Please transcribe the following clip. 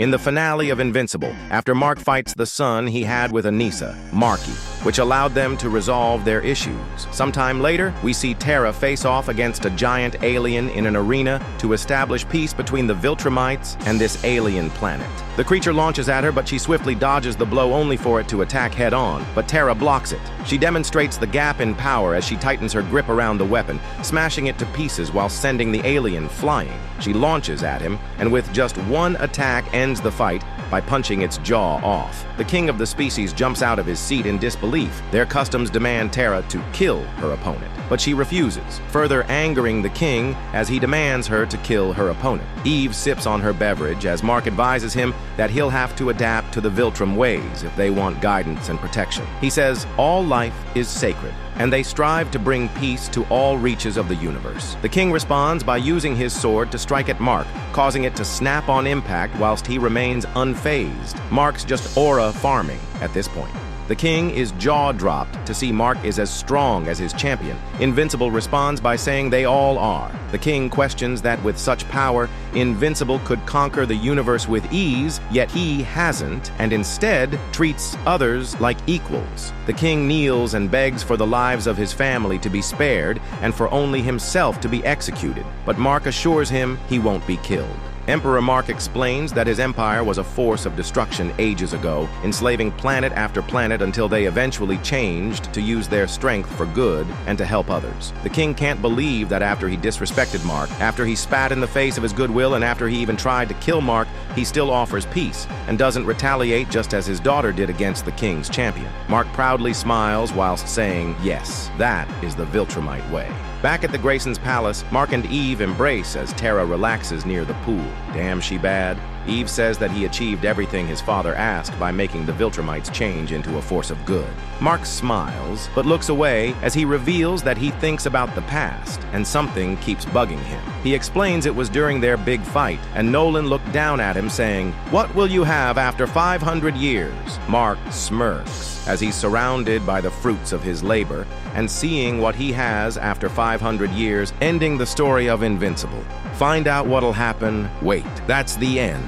In the finale of Invincible, after Mark fights the son he had with Anissa, Marky, which allowed them to resolve their issues. Sometime later, we see Tara face off against a giant alien in an arena to establish peace between the Viltrumites and this alien planet. The creature launches at her, but she swiftly dodges the blow only for it to attack head-on, but Tara blocks it. She demonstrates the gap in power as she tightens her grip around the weapon, smashing it to pieces while sending the alien flying. She launches at him, and with just one attack ends the fight by punching its jaw off. The king of the species jumps out of his seat in disbelief. Their customs demand Tara to kill her opponent, but she refuses, further angering the king as he demands her to kill her opponent. Eve sips on her beverage as Mark advises him that he'll have to adapt to the Viltrum ways if they want guidance and protection. He says all life is sacred, and they strive to bring peace to all reaches of the universe. The king responds by using his sword to strike at Mark, causing it to snap on impact whilst he remains unfazed. Mark's just aura farming at this point. The king is jaw-dropped to see Mark is as strong as his champion. Invincible responds by saying they all are. The king questions that with such power, Invincible could conquer the universe with ease, yet he hasn't, and instead treats others like equals. The king kneels and begs for the lives of his family to be spared and for only himself to be executed, but Mark assures him he won't be killed. Emperor Mark explains that his empire was a force of destruction ages ago, enslaving planet after planet until they eventually changed to use their strength for good and to help others. The king can't believe that after he disrespected Mark, after he spat in the face of his goodwill, and after he even tried to kill Mark, he still offers peace and doesn't retaliate just as his daughter did against the king's champion. Mark proudly smiles whilst saying, yes, that is the Viltrumite way. Back at the Graysons' palace, Mark and Eve embrace as Tara relaxes near the pool. Damn she bad. Eve says that he achieved everything his father asked by making the Viltrumites change into a force of good. Mark smiles, but looks away as he reveals that he thinks about the past, and something keeps bugging him. He explains it was during their big fight, and Nolan looked down at him saying, "What will you have after 500 years?" Mark smirks as he's surrounded by the fruits of his labor, and seeing what he has after 500 years, ending the story of Invincible. Find out what'll happen. Wait, that's the end.